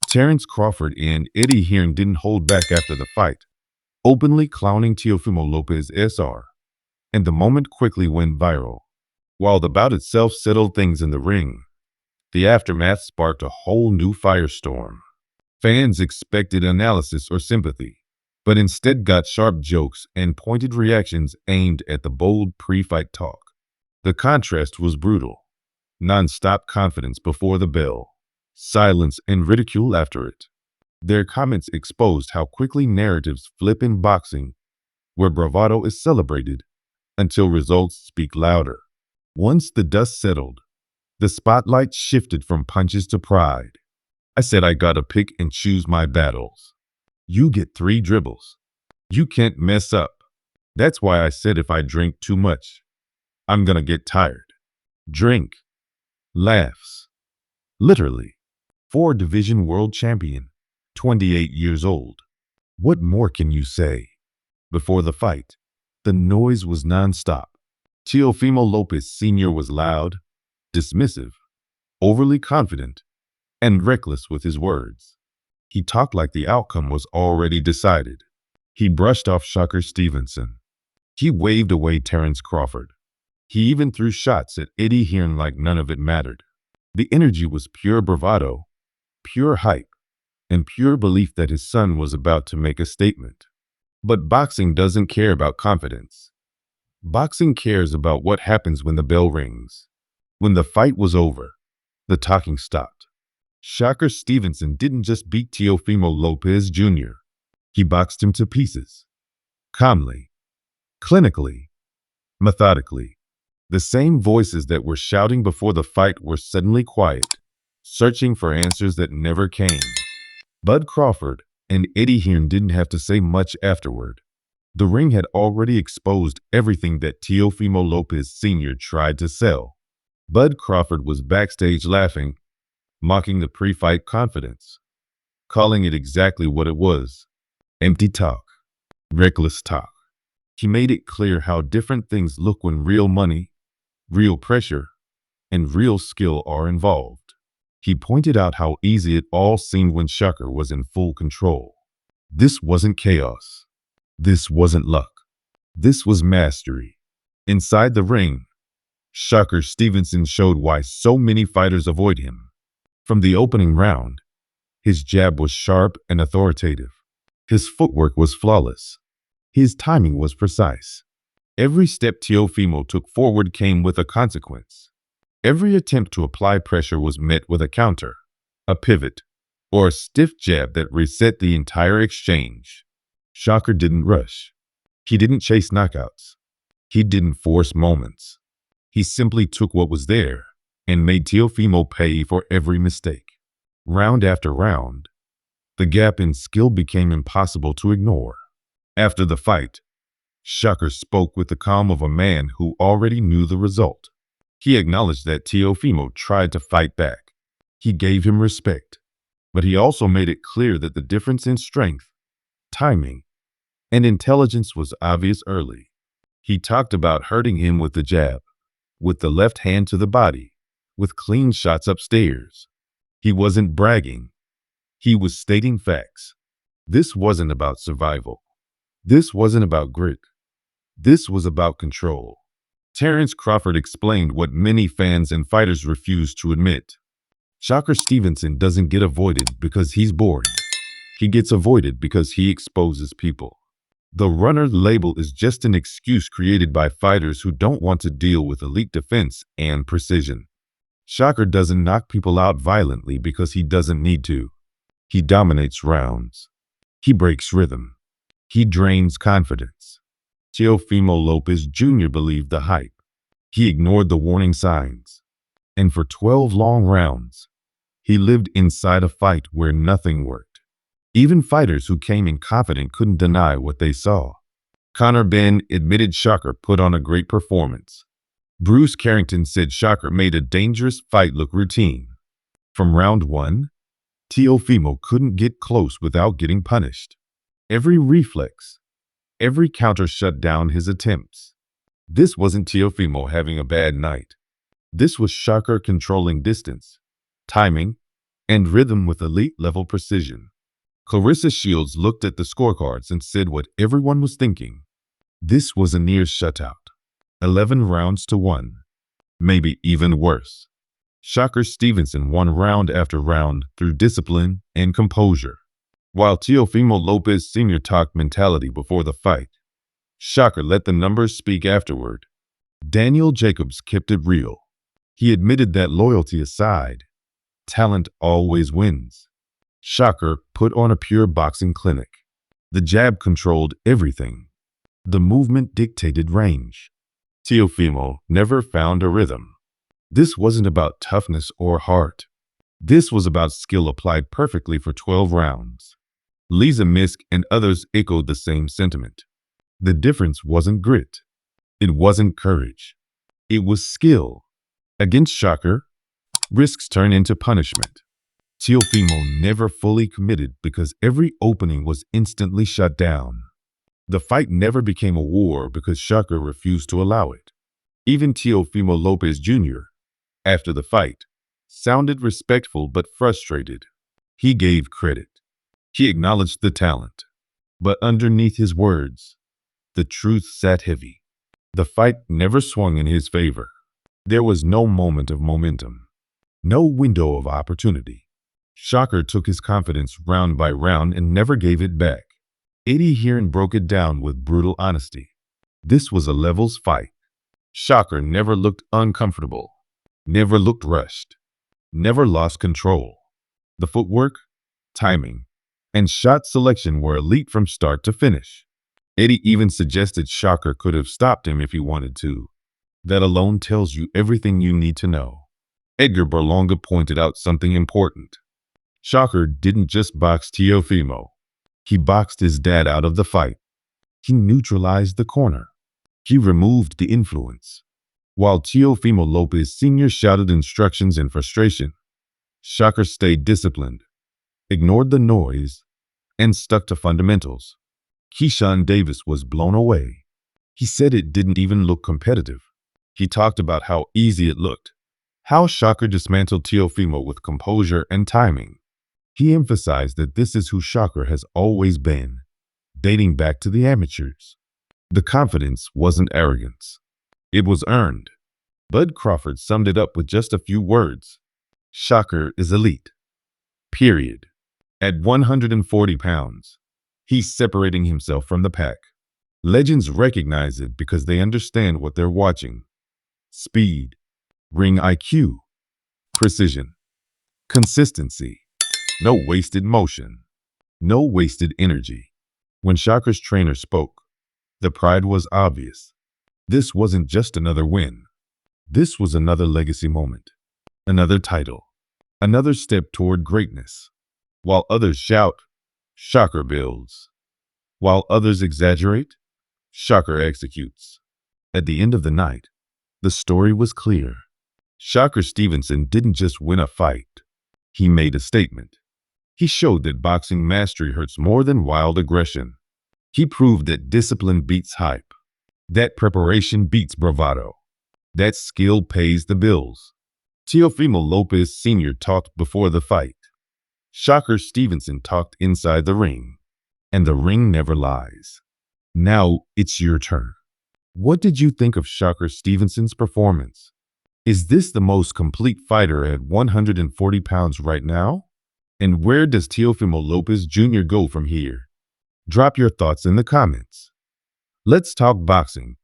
Terence Crawford and Eddie Hearn didn't hold back after the fight, openly clowning Teofimo Lopez Sr., and the moment quickly went viral. While the bout itself settled things in the ring, the aftermath sparked a whole new firestorm. Fans expected analysis or sympathy, but instead got sharp jokes and pointed reactions aimed at the bold pre-fight talk. The contrast was brutal. Non-stop confidence before the bell, silence and ridicule after it. Their comments exposed how quickly narratives flip in boxing, where bravado is celebrated until results speak louder. Once the dust settled, the spotlight shifted from punches to pride. I said I gotta pick and choose my battles. You get 3 dribbles. You can't mess up. That's why I said if I drink too much, I'm gonna get tired. Drink. Laughs. Literally. 4-division world champion, 28 years old. What more can you say? Before the fight, the noise was nonstop. Teofimo Lopez Sr. was loud, dismissive, overly confident, and reckless with his words. He talked like the outcome was already decided. He brushed off Shakur Stevenson. He waved away Terence Crawford. He even threw shots at Eddie Hearn like none of it mattered. The energy was pure bravado, pure hype, and pure belief that his son was about to make a statement. But boxing doesn't care about confidence. Boxing cares about what happens when the bell rings. When the fight was over, the talking stopped. Shakur Stevenson didn't just beat Teofimo Lopez Jr. He boxed him to pieces. Calmly, clinically, methodically. The same voices that were shouting before the fight were suddenly quiet, searching for answers that never came. Bud Crawford and Eddie Hearn didn't have to say much afterward. The ring had already exposed everything that Teofimo Lopez Sr. tried to sell. Bud Crawford was backstage laughing, mocking the pre-fight confidence, calling it exactly what it was: empty talk, reckless talk. He made it clear how different things look when real money, real pressure, and real skill are involved. He pointed out how easy it all seemed when Shakur was in full control. This wasn't chaos. This wasn't luck. This was mastery. Inside the ring, Shakur Stevenson showed why so many fighters avoid him. From the opening round, his jab was sharp and authoritative. His footwork was flawless. His timing was precise. Every step Teofimo took forward came with a consequence. Every attempt to apply pressure was met with a counter, a pivot, or a stiff jab that reset the entire exchange. Shakur didn't rush. He didn't chase knockouts. He didn't force moments. He simply took what was there and made Teofimo pay for every mistake. Round after round, the gap in skill became impossible to ignore. After the fight, Shakur spoke with the calm of a man who already knew the result. He acknowledged that Teofimo tried to fight back. He gave him respect, but he also made it clear that the difference in strength, timing, and intelligence was obvious early. He talked about hurting him with the jab, with the left hand to the body, with clean shots upstairs. He wasn't bragging. He was stating facts. This wasn't about survival. This wasn't about grit. This was about control. Terence Crawford explained what many fans and fighters refuse to admit. Shakur Stevenson doesn't get avoided because he's boring. He gets avoided because he exposes people. The runner label is just an excuse created by fighters who don't want to deal with elite defense and precision. Shakur doesn't knock people out violently because he doesn't need to. He dominates rounds. He breaks rhythm. He drains confidence. Teofimo Lopez Jr. believed the hype. He ignored the warning signs. And for 12 long rounds, he lived inside a fight where nothing worked. Even fighters who came in confident couldn't deny what they saw. Conor Benn admitted Shakur put on a great performance. Bruce Carrington said Shakur made a dangerous fight look routine. From round 1, Teofimo couldn't get close without getting punished. Every reflex, every counter shut down his attempts. This wasn't Teofimo having a bad night. This was Shakur controlling distance, timing, and rhythm with elite-level precision. Clarissa Shields looked at the scorecards and said what everyone was thinking. This was a near shutout. 11 rounds to 1. Maybe even worse. Shocker Stevenson won round after round through discipline and composure. While Teofimo Lopez Sr. talked mentality before the fight, Shocker let the numbers speak afterward. Daniel Jacobs kept it real. He admitted that loyalty aside, talent always wins. Shocker put on a pure boxing clinic. The jab controlled everything. The movement dictated range. Teofimo never found a rhythm. This wasn't about toughness or heart. This was about skill applied perfectly for 12 rounds. Lisa Misk and others echoed the same sentiment. The difference wasn't grit. It wasn't courage. It was skill. Against Shocker, risks turn into punishment. Teofimo never fully committed because every opening was instantly shut down. The fight never became a war because Shocker refused to allow it. Even Teofimo Lopez Jr., after the fight, sounded respectful but frustrated. He gave credit. He acknowledged the talent. But underneath his words, the truth sat heavy. The fight never swung in his favor. There was no moment of momentum, no window of opportunity. Shocker took his confidence round by round and never gave it back. Eddie Hearn broke it down with brutal honesty. This was a levels fight. Shocker never looked uncomfortable, never looked rushed, never lost control. The footwork, timing, and shot selection were elite from start to finish. Eddie even suggested Shocker could have stopped him if he wanted to. That alone tells you everything you need to know. Edgar Berlanga pointed out something important. Shocker didn't just box Teofimo. He boxed his dad out of the fight. He neutralized the corner. He removed the influence. While Teofimo Lopez Sr. shouted instructions in frustration, Shocker stayed disciplined, ignored the noise, and stuck to fundamentals. Keyshawn Davis was blown away. He said it didn't even look competitive. He talked about how easy it looked, how Shocker dismantled Teofimo with composure and timing. He emphasized that this is who Shocker has always been, dating back to the amateurs. The confidence wasn't arrogance. It was earned. Bud Crawford summed it up with just a few words. Shocker is elite. Period. At 140 pounds, he's separating himself from the pack. Legends recognize it because they understand what they're watching. Speed, ring IQ, precision, consistency. No wasted motion, no wasted energy. When Shocker's trainer spoke, the pride was obvious. This wasn't just another win. This was another legacy moment, another title, another step toward greatness. While others shout, Shocker builds. While others exaggerate, Shocker executes. At the end of the night, the story was clear. Shocker Stevenson didn't just win a fight. He made a statement. He showed that boxing mastery hurts more than wild aggression. He proved that discipline beats hype, that preparation beats bravado, that skill pays the bills. Teofimo Lopez Sr. talked before the fight. Shocker Stevenson talked inside the ring, and the ring never lies. Now it's your turn. What did you think of Shocker Stevenson's performance? Is this the most complete fighter at 140 pounds right now? And where does Teofimo Lopez Jr. go from here? Drop your thoughts in the comments. Let's talk boxing.